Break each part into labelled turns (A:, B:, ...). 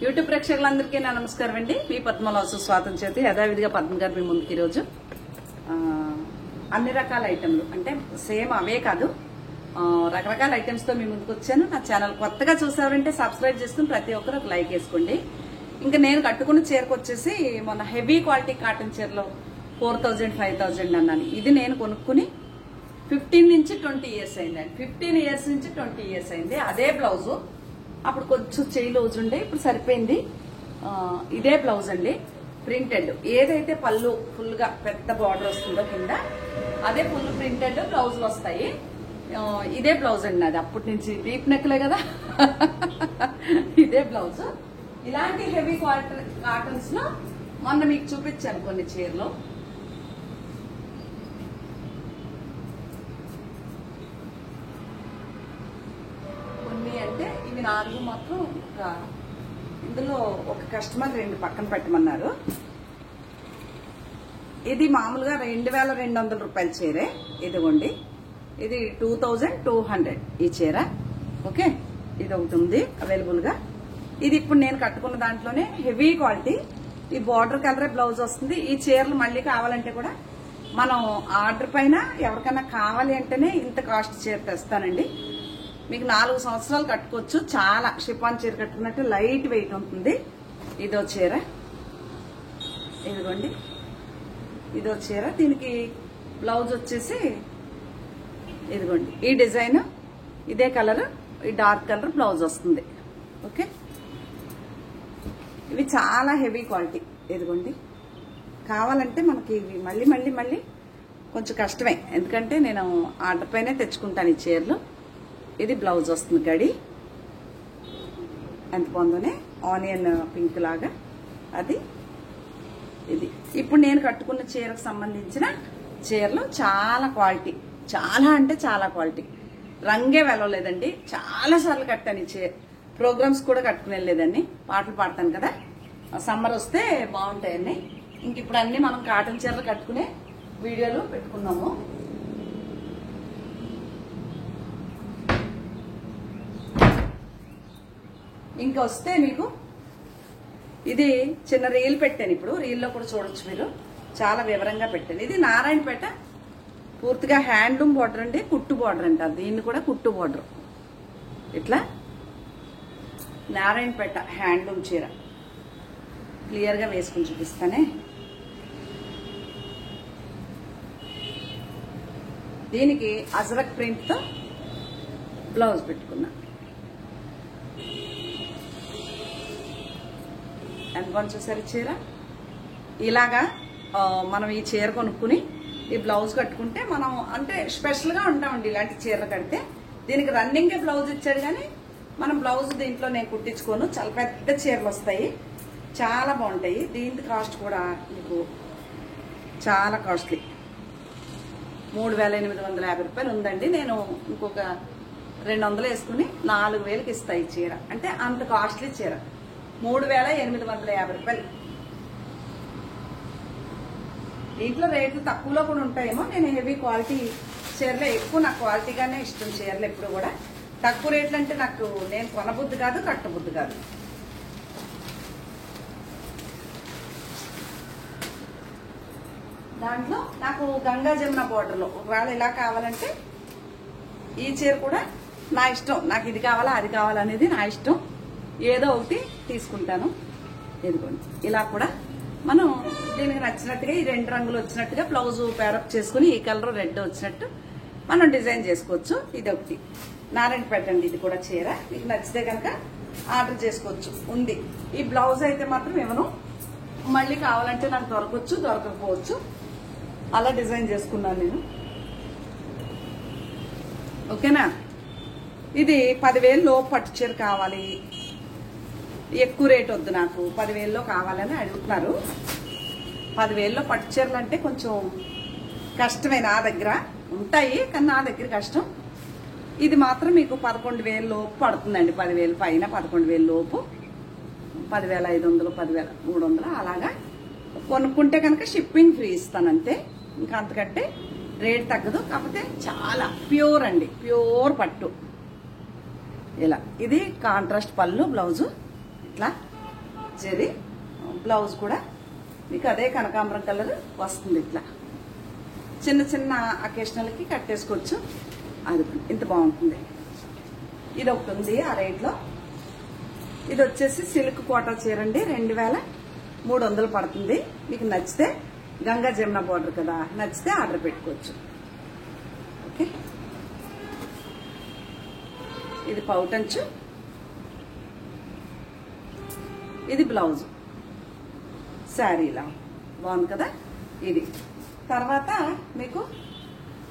A: YouTube ప్రేక్షకులందరికీ నా నమస్కారం అండి. మీ పద్మలాసు స్వాతం చేతి యథావిధిగా పద్మ గారు మీ ముందుకు ఈరోజు అన్ని రకాల ఐటెంలు అంటే సేమ్ అవే కాదు రకరకాల ఐటమ్స్ తో మీ ముందుకు వచ్చాను. నా ఛానల్ కొత్తగా చూసారంటే సబ్స్క్రైబ్ చేసుకుని ప్రతి ఒక్కరు ఒక లైక్ వేసుకోండి. ఇంకా నేను కట్టుకున్న చీరకు వచ్చేసి మొన్న హెవీ క్వాలిటీ కాటన్ చీరలో 4000 5000 అన్నాను. ఇది నేను కొనుక్కుని 15 నుంచి 20 ఇయర్స్ అయిందండి. 15 ఇయర్స్ నుంచి 20 ఇయర్స్ అయింది. అదే బ్లౌజు అప్పుడు కొంచెం చేయి లూజ్ ఉండే, ఇప్పుడు సరిపోయింది. ఇదే బ్లౌజ్ అండి, ప్రింటెడ్. ఏదైతే పళ్ళు ఫుల్ గా పెద్ద బార్డర్ వస్తుందో కింద అదే ఫుల్ ప్రింటెడ్ బ్లౌజులు వస్తాయి. ఇదే బ్లౌజ్ అండి నాది అప్పటి నుంచి. డీప్ నెక్లే కదా ఇదే బ్లౌజ్. ఇలాంటి హెవీ కాటన్స్ లో మొన్న మీకు చూపించాను కొన్ని చీరలు. కొన్ని అంటే ఇవి 4 మాత్రం ఇందులో ఒక కస్టమర్ 2 పక్కన పెట్టమన్నారు. ఇది మామూలుగా 2200 రూపాయల చీరే. ఇదిగోండి, ఇది 2200 ఈ చీర. ఓకే, ఇది ఒకటి ఉంది అవైలబుల్ గా. ఇది ఇప్పుడు నేను కట్టుకున్న దాంట్లోనే హెవీ క్వాలిటీ. ఈ బార్డర్ కలరే బ్లౌజ్ వస్తుంది. ఈ చీరలు మళ్ళీ కావాలంటే కూడా మనం ఆర్డర్ పైన ఎవరికైనా కావాలి అంటేనే ఇంత కాస్ట్ చీర తెస్తానండి. మీకు 4 సంవత్సరాలు కట్టుకోవచ్చు. చాలా షిఫాన్ చీర కట్టుకున్నట్టు లైట్ వెయిట్ ఉంటుంది. ఇదో చీర, ఇదిగోండి ఇదో చీర. దీనికి బ్లౌజ్ వచ్చేసి ఇదిగోండి ఈ డిజైన్, ఇదే కలర్, ఈ డార్క్ కలర్ బ్లౌజ్ వస్తుంది. ఓకే, ఇవి చాలా హెవీ క్వాలిటీ. ఇదిగోండి, కావాలంటే మనకి ఇవి మళ్ళీ మళ్ళీ మళ్ళీ కొంచెం కష్టమే, ఎందుకంటే నేను ఆర్డర్ పైనే తెచ్చుకుంటాను ఈ చీరలు. ఇది బ్లౌజ్ వస్తుంది గడి, ఎంత బాగుందోనే ఆనియన్ పింక్ లాగా. అది ఇది ఇప్పుడు నేను కట్టుకున్న చీరకు సంబంధించిన చీరలు చాలా క్వాలిటీ, చాలా అంటే చాలా క్వాలిటీ. రంగే వెళ్ళలేదండి. చాలా సార్లు కట్టాను ఈ చీర. ప్రోగ్రామ్స్ కూడా కట్టుకుని వెళ్ళలేదండి. పాటలు పాడతాను కదా, సమ్మర్ వస్తే బాగుంటాయండి. ఇంక ఇప్పుడు అన్ని మనం కాటన్ చీరలు కట్టుకునే వీడియోలు పెట్టుకున్నాము. ఇంకా వస్తే మీకు ఇది చిన్న రీల్ పెట్టాను. ఇప్పుడు రీల్లో కూడా చూడొచ్చు మీరు, చాలా వివరంగా పెట్టాను. ఇది నారాయణపేట పూర్తిగా హ్యాండ్లూమ్ బార్డర్ అండి, కుట్టు బార్డర్ అంటారు దీన్ని కూడా, కుట్టు బార్డర్. ఇట్లా నారాయణపేట హ్యాండ్లూమ్ చీర క్లియర్ గా వేసుకుని చూపిస్తానే. దీనికి అజరక్ ప్రింట్ తో బ్లౌజ్ పెట్టుకున్నా. ఎంత బాగుంది చూసారు చీర. ఇలాగా మనం ఈ చీర కొనుక్కుని ఈ బ్లౌజ్ కట్టుకుంటే మనం అంటే స్పెషల్ గా ఉంటామండి. ఇలాంటి చీర కడితే దీనికి రన్నింగ్ బ్లౌజ్ ఇచ్చాడు, కానీ మనం బ్లౌజ్ దీంట్లో నేను కుట్టించుకోను. చాలా పెద్ద చీరలు వస్తాయి, చాలా బాగుంటాయి. దీని కాస్ట్ కూడా మీకు చాలా కాస్ట్లీ, 3850 రూపాయలు ఉందండి. నేను ఇంకొక 200 వేసుకుని 4000కి ఇస్తాయి ఈ చీర. అంటే అంత కాస్ట్లీ చీర 3850 రూపాయలు. దీంట్లో రేట్లు తక్కువలో కూడా ఉంటాయేమో. నేను హెవీ క్వాలిటీ చీరలో ఎక్కువ, నాకు క్వాలిటీగానే ఇష్టం చీరలు ఎప్పుడు కూడా. తక్కువ రేట్లు అంటే నాకు నేను కొనబుద్ధి కాదు, కట్టబుద్ధి కాదు. దాంట్లో నాకు గంగా జమున బోర్డర్లో ఒకవేళ ఇలా కావాలంటే ఈ చీర కూడా నా ఇష్టం. నాకు ఇది కావాలా అది కావాలనేది నా ఇష్టం. ఏదో ఒకటి తీసుకుంటాను. ఇదిగోండి, ఇలా కూడా మనం దీనికి నచ్చినట్టుగా ఈ 2 రంగులు వచ్చినట్టుగా బ్లౌజ్ పేరప్ చేసుకుని ఈ కలర్ రెడ్ వచ్చినట్టు మనం డిజైన్ చేసుకోవచ్చు. ఇది ఒకటి నారాయణపేట అండి. ఇది కూడా చీర మీకు నచ్చితే కనుక ఆర్డర్ చేసుకోవచ్చు. ఉంది ఈ బ్లౌజ్ అయితే మాత్రం ఇవ్వను, మళ్ళీ కావాలంటే నాకు దొరకవచ్చు, దొరకకపోవచ్చు. అలా డిజైన్ చేసుకున్నాను నేను. ఓకేనా. ఇది 10,000 లోపు పట్టు చీర కావాలి, ఎక్కువ రేట్ వద్దు నాకు, 10,000లో కావాలని అడుగుతున్నారు. 10,000లో పట్టు చీరలు అంటే కొంచెం కష్టమే. నా దగ్గర ఉంటాయి కానీ నా దగ్గర కష్టం. ఇది మాత్రం మీకు 11,000 లోపు పడుతుందండి. 10,000 పైన 11,000 లోపు, 10,500 10,300 అలాగా కొనుక్కుంటే కనుక షిప్పింగ్ ఫ్రీ ఇస్తానంతే. ఇంకా అంతకంటే రేట్ తగ్గదు. కాకపోతే చాలా ప్యూర్ అండి, ప్యూర్ పట్టు. ఇలా ఇది కాంట్రాస్ట్ పళ్ళు, బ్లౌజు ఇట్లా జరీ. బ్లౌజ్ కూడా మీకు అదే కనకాంబరం కలర్ వస్తుంది. ఇట్లా చిన్న చిన్న అకేషనల్కి కట్టేసుకోవచ్చు. అది ఇంత బాగుంటుంది. ఇది ఒకటి ఉంది ఆ రేట్లో. ఇది వచ్చేసి సిల్క్ కోటా చీర అండి, 2300 పడుతుంది. మీకు నచ్చితే గంగా జమున బార్డర్ కదా, నచ్చితే ఆర్డర్ పెట్టుకోవచ్చు. ఓకే, ఇది పౌటంచు, ఇది బ్లౌజ్. శారీ ఇలా బాగుంది కదా. ఇది తర్వాత మీకు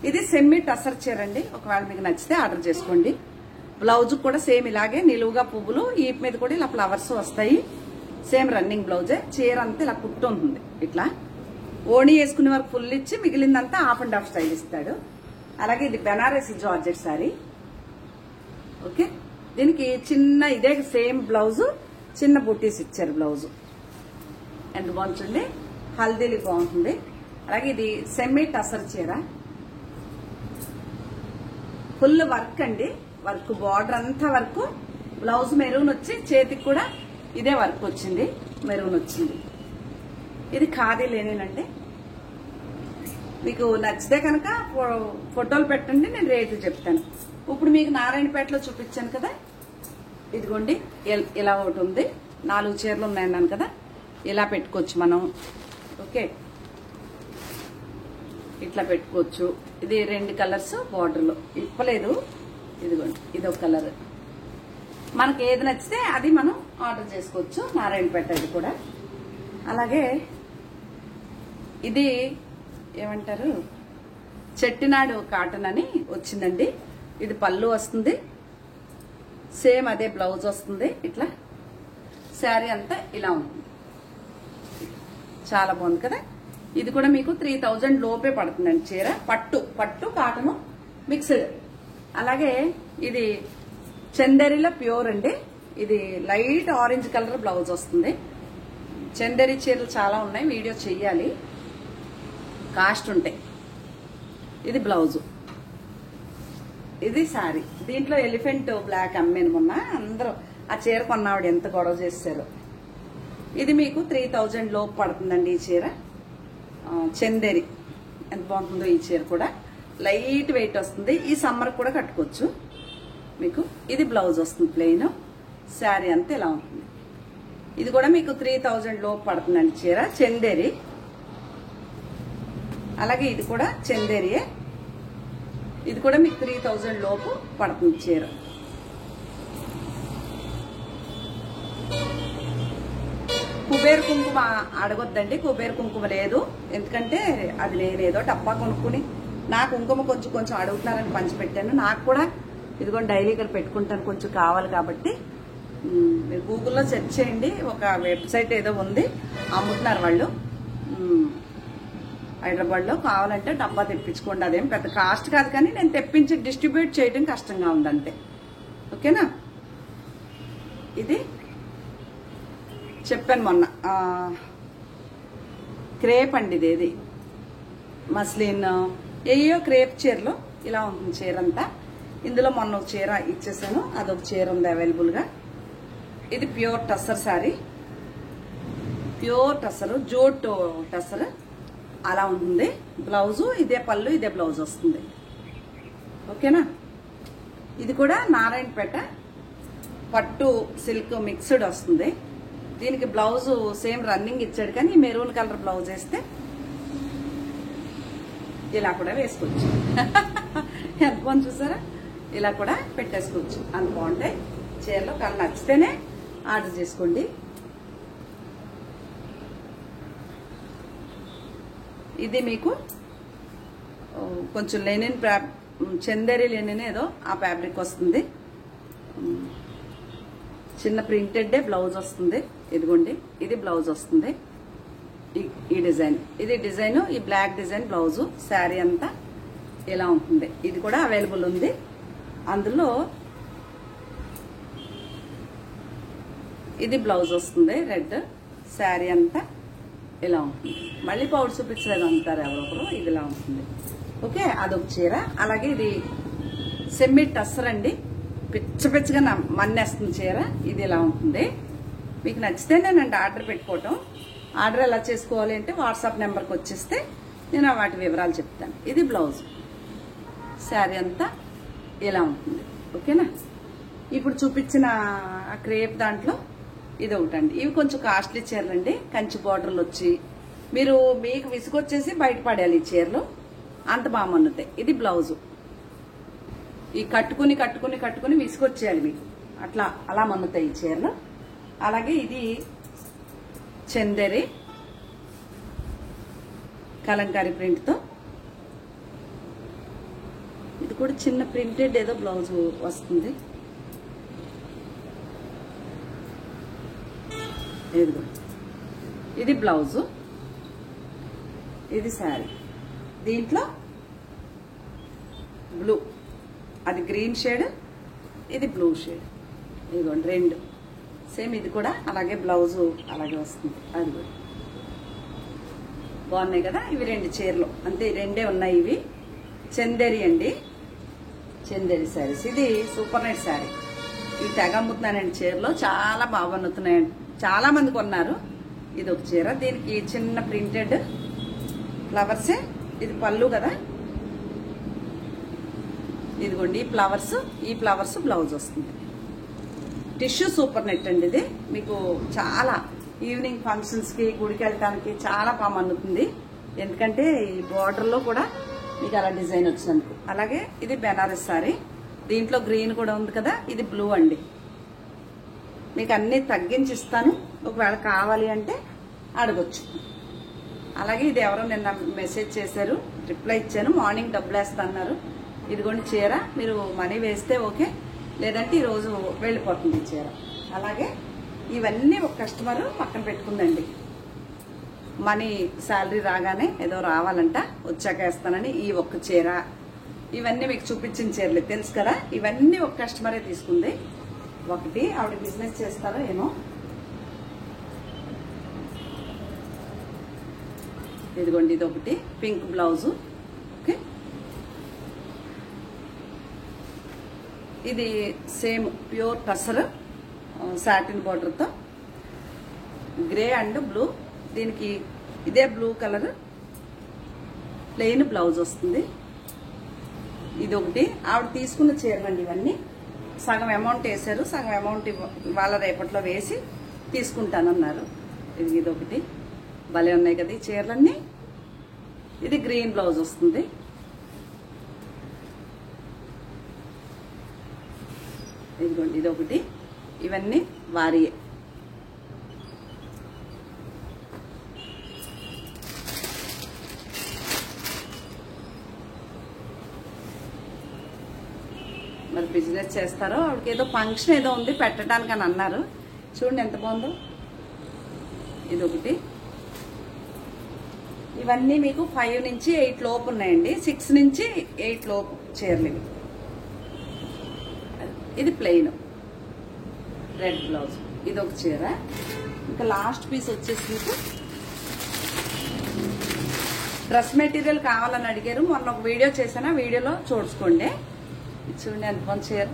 A: ఇది సెమీ టసర్ చీర అండి. ఒకవేళ మీకు నచ్చితే ఆర్డర్ చేసుకోండి. బ్లౌజ్ కూడా సేమ్ ఇలాగే నిలువుగా పువ్వులు, ఈ మీద కూడా ఇలా ఫ్లవర్స్ వస్తాయి. సేమ్ రన్నింగ్ బ్లౌజే. చీర అంతా ఇలా కుట్టు ఉంటుంది. ఇట్లా ఓణి వేసుకునే వరకు ఫుల్ ఇచ్చి మిగిలిందంతా హాఫ్ అండ్ హాఫ్ స్టైల్ ఇస్తాడు. అలాగే ఇది బెనారసి జార్జెట్ శారీ. ఓకే, దీనికి చిన్న ఇదే సేమ్ బ్లౌజ్, చిన్న బుట్టీస్ ఇచ్చారు బ్లౌజ్. ఎంత బాగుంటుంది, హల్దీలు బాగుంటుంది. అలాగే ఇది సెమీ టసర్ చీర, ఫుల్ వర్క్ అండి. వర్క్ బార్డర్ అంతా వర్క్. బ్లౌజ్ మెరూన్ వచ్చి చేతికి కూడా ఇదే వర్క్ వచ్చింది, మెరూన్ వచ్చింది. ఇది ఖాదీ లేనేనండి. మీకు నచ్చితే కనుక ఫోటోలు పెట్టండి, నేను రేట్లు చెప్తాను. ఇప్పుడు మీకు నారాయణపేటలో చూపించాను కదా, ఇదిగోండి ఇలా ఒకటి ఉంది. 4 చీరలు ఉన్నాయన్నాను కదా, ఇలా పెట్టుకోవచ్చు మనం. ఓకే, ఇట్లా పెట్టుకోవచ్చు. ఇది 2 కలర్స్ బార్డర్లో ఇప్పలేదు. ఇదిగోండి, ఇదొక కలర్. మనకి ఏది నచ్చితే అది మనం ఆర్డర్ చేసుకోవచ్చు. నారాయణపేట ఇది కూడా. అలాగే ఇది ఏమంటారు, చెట్టినాడు కాటన్ అని వచ్చిందండి. ఇది పళ్ళు వస్తుంది, సేమ్ అదే బ్లౌజ్ వస్తుంది. ఇట్లా శారీ అంతా ఇలా ఉంటుంది. చాలా బాగుంది కదా. ఇది కూడా మీకు 3000 లోపే పడుతుందండి చీర. పట్టు కాటను మిక్స్డ్. అలాగే ఇది చందేరిలో ప్యూర్ అండి. ఇది లైట్ ఆరెంజ్ కలర్ బ్లౌజ్ వస్తుంది. చందేరి చీరలు చాలా ఉన్నాయి, వీడియో చెయ్యాలి, కాస్ట్ ఉంటాయి. ఇది బ్లౌజు, ఇది శారీ. దీంట్లో ఎలిఫెంట్ బ్లాక్ అమ్మాను మొన్న. అందరూ ఆ చీర కొన్నావిడ ఎంత గొడవ చేశారు. ఇది మీకు 3000 లోపు పడుతుందండి ఈ చీర. చందేరి ఎంత బాగుంటుందో ఈ చీర కూడా. లైట్ వెయిట్ వస్తుంది. ఈ సమ్మర్ కూడా కట్టుకోవచ్చు మీకు. ఇది బ్లౌజ్ వస్తుంది ప్లెయిన్. శారీ అంతా ఇలా ఉంటుంది. ఇది కూడా మీకు 3000 లోపు పడుతుందండి చీర, చందేరి. అలాగే ఇది కూడా చందేరియే. ఇది కూడా మీకు 3000 లోపు పడుతుంది చీర. కుబేర్ కుంకుమ అడగొద్దండి, కుబేర్ కుంకుమ లేదు. ఎందుకంటే అది నేనేదో డబ్బా కొనుక్కుని నా కుంకుమ కొంచెం అడుగుతున్నారని పంచిపెట్టాను. నాకు కూడా ఇదిగోండి డైలీ ఇక్కడ పెట్టుకుంటాను, కొంచెం కావాలి కాబట్టి. మీరు గూగుల్లో సెర్చ్ చేయండి, ఒక వెబ్సైట్ ఏదో ఉంది, అమ్ముతున్నారు వాళ్ళు హైదరాబాద్లో. కావాలంటే డబ్బా తెప్పించుకోండి. అదేం పెద్ద కాస్ట్ కాదు, కానీ నేను తెప్పించి డిస్ట్రిబ్యూట్ చేయడం కష్టంగా ఉందంతే. ఓకేనా. ఇది చెప్పాను మొన్న, క్రేప్ అండి. ఇది మస్లిన్ ఏయో క్రేప్ చీరలు ఇలా ఉంటుంది చీర అంతా. ఇందులో మొన్న ఒక చీర ఇచ్చేసాను, అదొక చీర ఉంది అవైలబుల్గా. ఇది pure tussar sari, pure tussar, jute tussar అలా ఉంటుంది. బ్లౌజు ఇదే పళ్ళు, ఇదే బ్లౌజ్ వస్తుంది. ఓకేనా. ఇది కూడా నారాయణపేట పట్టు సిల్క్ మిక్స్డ్ వస్తుంది. దీనికి బ్లౌజ్ సేమ్ రన్నింగ్ ఇచ్చాడు, కానీ మెరూన్ కలర్ బ్లౌజ్ వేస్తే ఇలా కూడా వేసుకోవచ్చు. ఎంత బాగుంది చూసారా, ఇలా కూడా పెట్టేసుకోవచ్చు. అంత బాగుంటాయి చీరలు. కానీ నచ్చితేనే ఆర్డర్ చేసుకోండి. ఇది మీకు కొంచెం లెనిన్ చందేరి లెనిన్ ఏదో ఆ ఫ్యాబ్రిక్ వస్తుంది. చిన్న ప్రింటెడ్ బ్లౌజ్ వస్తుంది. ఇదిగోండి, ఇది బ్లౌజ్ వస్తుంది. ఈ డిజైన్, ఇది డిజైన్, ఈ బ్లాక్ డిజైన్ బ్లౌజు. శారీ అంతా ఇలా ఉంటుంది. ఇది కూడా అవైలబుల్ ఉంది. అందులో ఇది బ్లౌజ్ వస్తుంది రెడ్. శారీ అంతా ఇలా ఉంటుంది. మళ్ళీ పౌడర్ చూపించలేదు అంటారు ఎవరొకరు. ఇది ఇలా ఉంటుంది. ఓకే, అదొక చీర. అలాగే ఇది సెమీ టస్సర్ అండి, పిచ్చ పిచ్చగా మన్నేస్తుంది చీర. ఇది ఇలా ఉంటుంది. మీకు నచ్చితేనేనండి ఆర్డర్ పెట్టుకోవటం. ఆర్డర్ ఎలా చేసుకోవాలి అంటే వాట్సాప్ నెంబర్కి వచ్చేస్తే నేను వాటి వివరాలు చెప్తాను. ఇది బ్లౌజ్. శారీ అంతా ఇలా ఉంటుంది. ఓకేనా? ఇప్పుడు చూపించిన ఆ క్రేప్ దాంట్లో ఇది ఒకటండి. ఇవి కొంచెం కాస్ట్లీ చీరలండి. కంచి బార్డర్లు వచ్చి మీకు విసుగొచ్చేసి బయటపడాలి ఈ చీరలు, అంత బాగా మన్నుతాయి. ఇది బ్లౌజు. ఈ కట్టుకుని కట్టుకుని కట్టుకుని విసుగొచ్చేయాలి మీకు, అలా మన్నుతాయి ఈ చీరలు. అలాగే ఇది చందేరి కలంకారీ ప్రింట్తో, ఇది కూడా చిన్న ప్రింటెడ్ ఏదో బ్లౌజ్ వస్తుంది. ఇది బ్లౌజు, ఇది శారీ. దీంట్లో బ్లూ, అది గ్రీన్ షేడ్, ఇది బ్లూ షేడ్. ఇదిగోండి రెండు సేమ్. ఇది కూడా అలాగే బ్లౌజు అలాగే వస్తుంది. అది కూడా బాగున్నాయి కదా. ఇవి రెండు చీరలు అంతే, రెండే ఉన్నాయి. ఇవి చందేరి అండి, చందేరి శారీస్. ఇది సూపర్ నైట్ శారీ. ఇవి తెగ అమ్ముతున్నానండి చీరలో, చాలా బాగా అమ్ముతున్నాయండి, చాలా మంది కొన్నారు. ఇది ఒక చీర, దీనికి చిన్న ప్రింటెడ్ ఫ్లవర్సే. ఇది పళ్ళు కదా. ఇదిగోండి ఈ ఫ్లవర్స్ బ్లౌజ్ వస్తుంది. టిష్యూ సూపర్ నెట్ అండి. ఇది మీకు చాలా ఈవినింగ్ ఫంక్షన్స్ కి, గుడికి వెళ్ళటానికి చాలా బాగా మన్నుతుంది. ఎందుకంటే ఈ బార్డర్ లో కూడా మీకు అలా డిజైన్ వచ్చినందుకు. అలాగే ఇది బెనారస్ సారీ, దీంట్లో గ్రీన్ కూడా ఉంది కదా. ఇది బ్లూ అండి. మీకు అన్ని తగ్గించి ఇస్తాను, ఒకవేళ కావాలి అంటే అడగొచ్చు. అలాగే ఇది ఎవరో నిన్న మెసేజ్ చేశారు, రిప్లై ఇచ్చాను. మార్నింగ్ డబ్బులు వేస్తా అన్నారు. ఇదిగోండి చీర, మీరు మనీ వేస్తే ఓకే, లేదంటే ఈరోజు వెళ్ళిపోతుంది చీర. అలాగే ఇవన్నీ ఒక కస్టమర్ పక్కన పెట్టుకుందండి. మనీ శాలరీ రాగానే ఏదో రావాలంట, వచ్చాక వేస్తానని. ఈ ఒక్క చీర, ఇవన్నీ మీకు చూపించిన చీరలే తెలుసు కదా. ఇవన్నీ ఒక కస్టమరే తీసుకుంది. ఒకటి ఆవిడ బిజినెస్ చేస్తారో ఏమో. ఇదిగోండి ఇది ఒకటి పింక్ బ్లౌజు. ఓకే, ఇది సేమ్ ప్యూర్ టసర్ సాటిన్ బార్డర్తో, గ్రే అండ్ బ్లూ. దీనికి ఇదే బ్లూ కలర్ ప్లెయిన్ బ్లౌజ్ వస్తుంది. ఇది ఒకటి ఆవిడ తీసుకున్న చీరలండి. ఇవన్నీ సగం అమౌంట్ వేశారు, సగం అమౌంట్ వాళ్ళ రేపట్లో వేసి తీసుకుంటానన్నారు. ఇది ఒకటి భలే ఉన్నాయి కదా ఈ చీరలన్నీ. ఇది గ్రీన్ బ్లౌజ్ వస్తుంది. ఇదిగోండి ఇది ఒకటి. ఇవన్నీ వారియే. మరి బిజినెస్ చేస్తారో, ఆవిడకి ఏదో ఫంక్షన్ ఏదో ఉంది పెట్టడానికి అని అన్నారు. చూడండి ఎంత బాగుందో. ఇది ఒకటి. ఇవన్నీ మీకు 5 నుంచి 8 లోపు ఉన్నాయండి. 6 నుంచి 8 లోపు చీరలు ఇవి. ఇది ప్లెయిన్ రెడ్ బ్లౌజ్. ఇది ఒక చీర. ఇంకా లాస్ట్ పీస్ వచ్చేసి మీకు డ్రెస్ మెటీరియల్ కావాలని అడిగారు. మొన్న ఒక వీడియో చేశాను, వీడియోలో చూసుకోండి. చూడండి ఎంత బాగుంది చీర.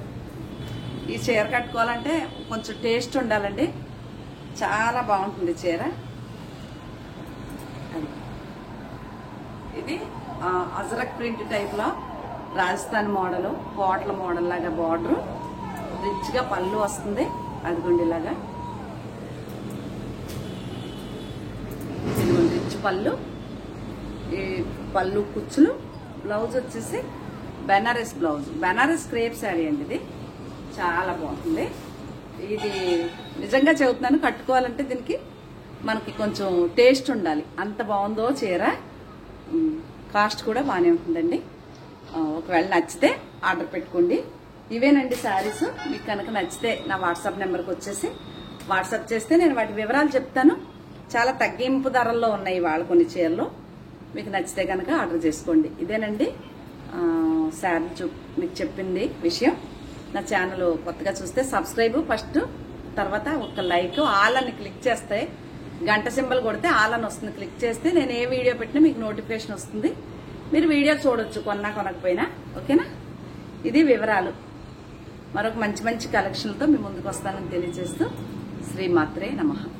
A: ఈ చీర కట్టుకోవాలంటే కొంచెం టేస్ట్ ఉండాలండి, చాలా బాగుంటుంది చీర. ఇది అజరక్ ప్రింట్ టైప్ లో రాజస్థాన్ మోడల్, కోట్ల మోడల్ లాగా బార్డర్, రిచ్ గా పళ్ళు వస్తుంది. అదిగోండి ఇలాగా ఇదిగోండి రిచ్ పళ్ళు, ఈ పళ్ళు కుచ్చులు. బ్లౌజ్ వచ్చేసి బెనారస్ బ్లౌజ్, బెనారస్ క్రేప్ శారీ అండి. ఇది చాలా బాగుంటుంది. ఇది నిజంగా చెబుతున్నాను, కట్టుకోవాలంటే దీనికి మనకి కొంచెం టేస్ట్ ఉండాలి, అంత బాగుందో చీర. కాస్ట్ కూడా బాగానే ఉంటుందండి. ఒకవేళ నచ్చితే ఆర్డర్ పెట్టుకోండి. ఇవేనండి శారీస్. మీకు కనుక నచ్చితే నా వాట్సాప్ నెంబర్కి వచ్చేసి వాట్సాప్ చేస్తే నేను వాటి వివరాలు చెప్తాను. చాలా తగ్గింపు ధరల్లో ఉన్నాయి వాళ్ళ కొన్ని చీరలు. మీకు నచ్చితే కనుక ఆర్డర్ చేసుకోండి. ఇదేనండి శారీ మీకు చెప్పింది విషయం. నా ఛానల్ కొత్తగా చూస్తే సబ్స్క్రైబ్ ఫస్ట్, తర్వాత ఒక లైక్, ఆల్ అని క్లిక్ చేస్తే గంట సింబల్ కొడితే ఆల్ అని వస్తుంది. క్లిక్ చేస్తే నేను ఏ వీడియో పెట్టినా మీకు నోటిఫికేషన్ వస్తుంది. మీరు వీడియో చూడొచ్చు కొన్నా కొనకపోయినా. ఓకేనా? ఇది వివరాలు. మరొక మంచి మంచి కలెక్షన్లతో మీ ముందుకు వస్తానని తెలియజేస్తూ శ్రీమాత్రే నమః.